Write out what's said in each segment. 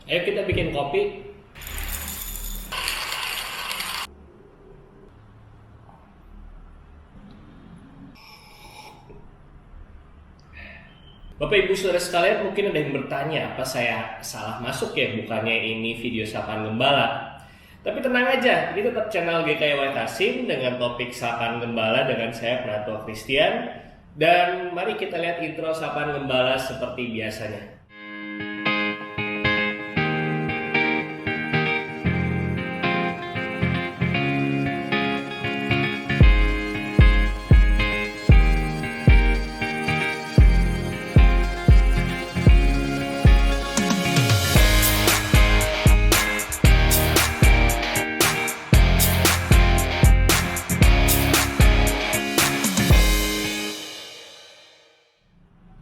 Ayo kita bikin kopi. Bapak Ibu Saudara sekalian, mungkin ada yang bertanya, apa saya salah masuk ya? Bukannya ini video sapaan gembala. Tapi tenang aja, ini tetap channel GKY Tasim dengan topik sapaan gembala dengan saya Prato Christian. Dan mari kita lihat intro sapaan gembala seperti biasanya.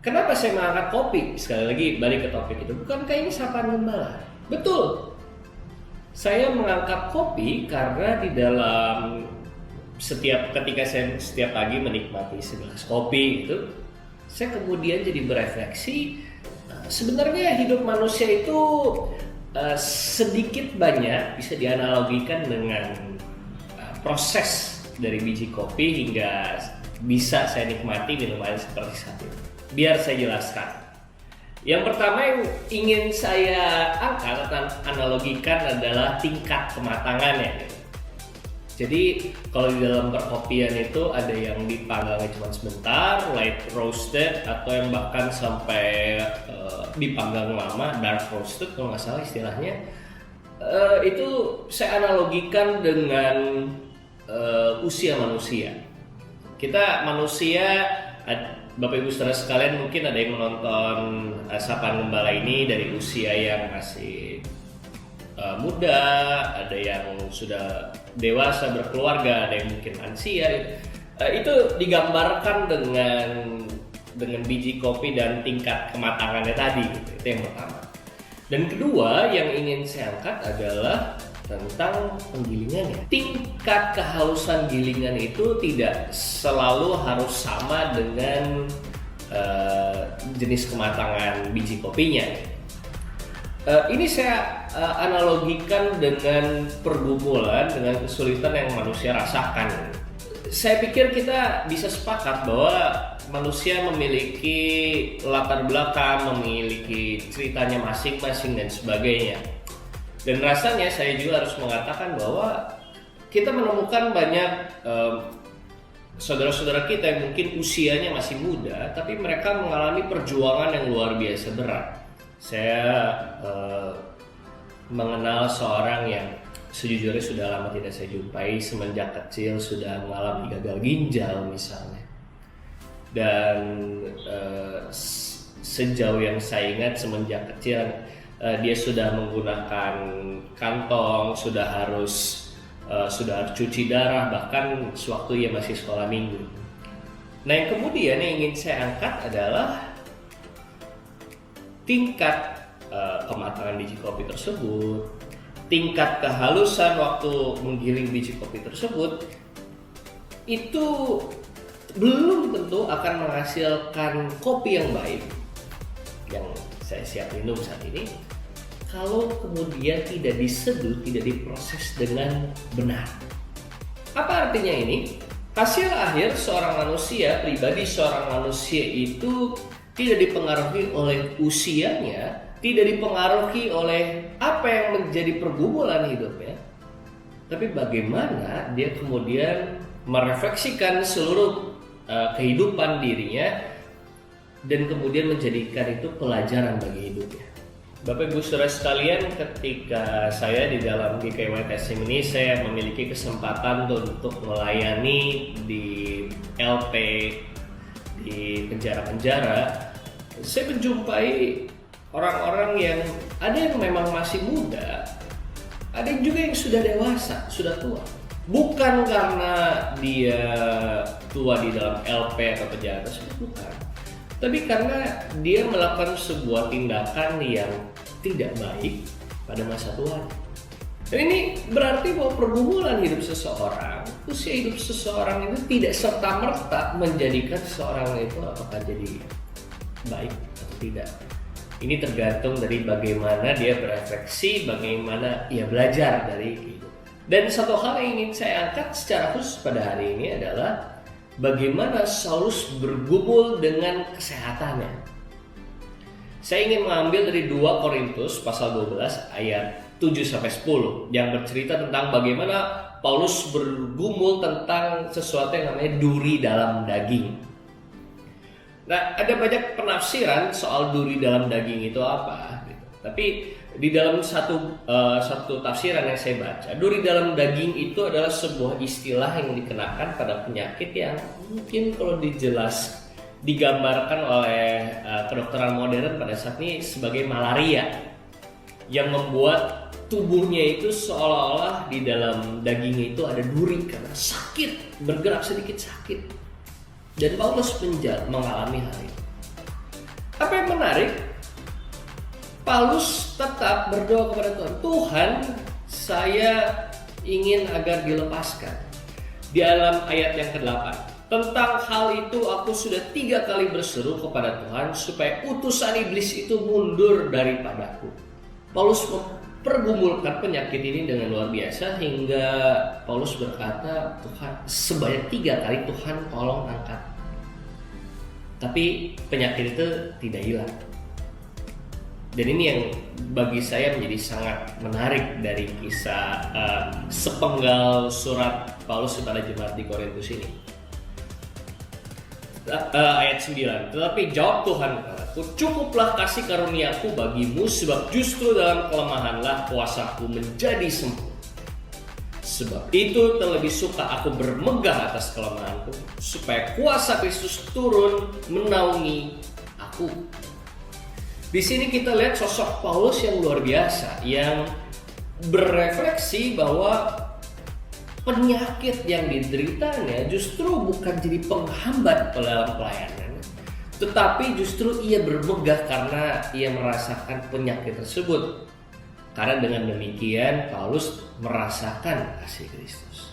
Kenapa saya mengangkat kopi? Sekali lagi balik ke topik itu. Bukankah ini sapaan gembala? Betul. Saya mengangkat kopi karena di dalam ketika saya setiap pagi menikmati segelas kopi itu, saya kemudian jadi berefleksi. Sebenarnya hidup manusia itu sedikit banyak bisa dianalogikan dengan proses dari biji kopi hingga bisa saya nikmati minuman seperti saat ini. Biar saya jelaskan. Yang pertama yang ingin saya angkat atau analogikan adalah tingkat kematangannya. Jadi kalau di dalam perkopian itu ada yang dipanggangnya cuma sebentar, light roasted, atau yang bahkan sampai dipanggang lama, dark roasted kalau nggak salah istilahnya. Itu saya analogikan dengan usia manusia. Kita manusia, Bapak Ibu Saudara sekalian, mungkin ada yang menonton sapaan gembala ini dari usia yang masih muda, ada yang sudah dewasa berkeluarga, ada yang mungkin lansia. Itu digambarkan dengan biji kopi dan tingkat kematangannya tadi. Itu yang pertama. Dan kedua yang ingin saya angkat adalah tentang penggilingannya. Tingkat kehalusan gilingan itu tidak selalu harus sama dengan jenis kematangan biji kopinya. Ini saya analogikan dengan pergumulan, dengan kesulitan yang manusia rasakan. Saya pikir kita bisa sepakat bahwa manusia memiliki latar belakang, memiliki ceritanya masing-masing dan sebagainya. Dan rasanya saya juga harus mengatakan bahwa kita menemukan banyak saudara-saudara kita yang mungkin usianya masih muda, tapi mereka mengalami perjuangan yang luar biasa berat. Saya mengenal seorang yang sejujurnya sudah lama tidak saya jumpai, semenjak kecil sudah mengalami gagal ginjal misalnya. Dan sejauh yang saya ingat semenjak kecil dia sudah menggunakan kantong, sudah harus cuci darah, bahkan sewaktu ia masih sekolah minggu. Nah, yang kemudian yang ingin saya angkat adalah tingkat kematangan biji kopi tersebut, tingkat kehalusan waktu menggiling biji kopi tersebut, itu belum tentu akan menghasilkan kopi yang baik yang saya siap minum saat ini kalau kemudian tidak diseduh, tidak diproses dengan benar. Apa artinya ini? Hasil akhir seorang manusia, pribadi seorang manusia itu tidak dipengaruhi oleh usianya, tidak dipengaruhi oleh apa yang menjadi pergumulan hidupnya, tapi bagaimana dia kemudian merefleksikan seluruh kehidupan dirinya dan kemudian menjadikan itu pelajaran bagi hidupnya. Bapak Ibu Saudara sekalian, ketika saya di dalam GKY Tasim ini, saya memiliki kesempatan untuk melayani di LP, di penjara-penjara. Saya menjumpai orang-orang yang ada yang memang masih muda, ada yang juga yang sudah dewasa, sudah tua. Bukan karena dia tua di dalam LP atau penjara tersebut, bukan. Tapi karena dia melakukan sebuah tindakan yang tidak baik pada masa tuanya. Dan ini berarti bahwa pergumulan hidup seseorang, usia hidup seseorang itu tidak serta-merta menjadikan seseorang itu apakah jadi baik atau tidak. Ini tergantung dari bagaimana dia berefleksi, bagaimana ia belajar dari itu. Dan satu hal yang ingin saya angkat secara khusus pada hari ini adalah bagaimana Saulus bergumul dengan kesehatannya. Saya ingin mengambil dari 2 Korintus pasal 12 ayat 7-10 yang bercerita tentang bagaimana Paulus bergumul tentang sesuatu yang namanya duri dalam daging. Nah, ada banyak penafsiran soal duri dalam daging itu apa gitu. Tapi di dalam satu tafsiran yang saya baca, duri dalam daging itu adalah sebuah istilah yang dikenakan pada penyakit yang mungkin kalau digambarkan oleh kedokteran modern pada saat ini sebagai malaria, yang membuat tubuhnya itu seolah-olah di dalam dagingnya itu ada duri karena sakit, bergerak sedikit sakit. Dan Paulus mengalami hal itu. Apa yang menarik? Paulus tetap berdoa kepada Tuhan. Tuhan, saya ingin agar dilepaskan. Di dalam ayat yang ke-8. Tentang hal itu aku sudah 3 kali berseru kepada Tuhan supaya utusan iblis itu mundur daripadaku. Paulus mempergumulkan penyakit ini dengan luar biasa hingga Paulus berkata, Tuhan, sebanyak 3 kali Tuhan tolong angkat. Tapi penyakit itu tidak hilang. Dan ini yang bagi saya menjadi sangat menarik dari kisah sepenggal surat Paulus kepada jemaat di Korintus ini. Ayat 9. Tetapi jawab Tuhan kepadaku, cukuplah kasih karuniaku bagimu, sebab justru dalam kelemahanlah kuasaku menjadi sempurna. Sebab itu terlebih suka aku bermegah atas kelemahanku, supaya kuasa Kristus turun menaungi aku. Di sini kita lihat sosok Paulus yang luar biasa, yang berefleksi bahwa penyakit yang dideritanya justru bukan jadi penghambat dalam pelayanan, tetapi justru ia bermegah karena ia merasakan penyakit tersebut. Karena dengan demikian Paulus merasakan kasih Kristus.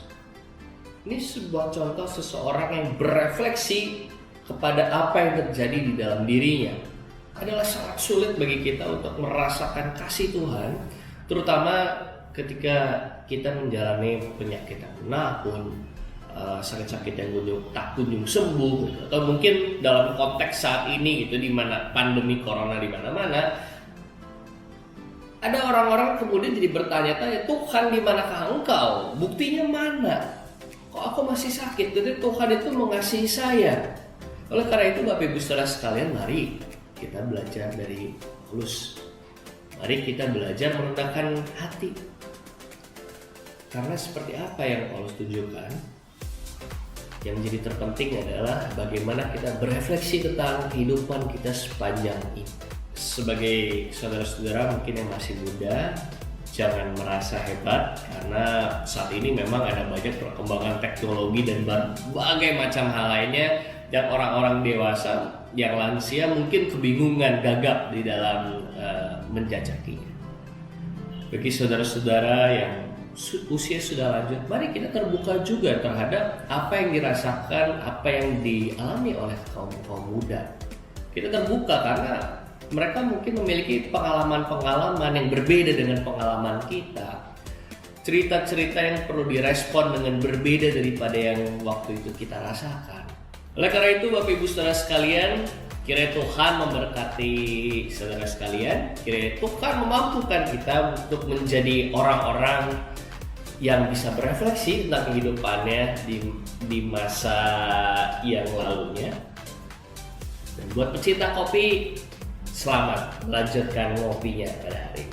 Ini sebuah contoh seseorang yang berefleksi kepada apa yang terjadi di dalam dirinya. Adalah sangat sulit bagi kita untuk merasakan kasih Tuhan, terutama ketika kita menjalani penyakit yang menakut, sakit-sakit yang tak kunjung sembuh gitu. Atau mungkin dalam konteks saat ini gitu, di mana pandemi corona di mana-mana, ada orang-orang kemudian jadi bertanya-tanya, Tuhan di manakah engkau? Buktinya mana? Kok aku masih sakit? Jadi Tuhan itu mengasihi saya. Oleh karena itu Bapak Ibu Saudara sekalian, mari kita belajar dari Paulus. Mari kita belajar merendahkan hati. Karena seperti apa yang Paulus tunjukkan, yang menjadi terpenting adalah bagaimana kita berefleksi tentang kehidupan kita sepanjang ini. Sebagai saudara-saudara mungkin yang masih muda, jangan merasa hebat karena saat ini memang ada banyak perkembangan teknologi dan berbagai macam hal lainnya yang orang-orang dewasa, yang lansia mungkin kebingungan, gagap di dalam menjajakinya. Bagi saudara-saudara yang usia sudah lanjut, mari kita terbuka juga terhadap apa yang dirasakan, apa yang dialami oleh kaum muda. Kita terbuka karena mereka mungkin memiliki pengalaman-pengalaman yang berbeda dengan pengalaman kita. Cerita-cerita yang perlu direspon dengan berbeda daripada yang waktu itu kita rasakan. Oleh karena itu Bapak Ibu Saudara sekalian, kiranya Tuhan memberkati saudara sekalian. Kiranya Tuhan memampukan kita untuk menjadi orang-orang yang bisa berefleksi tentang kehidupannya di masa yang lalunya. Dan buat pecinta kopi, selamat melanjutkan ngopinya pada hari ini.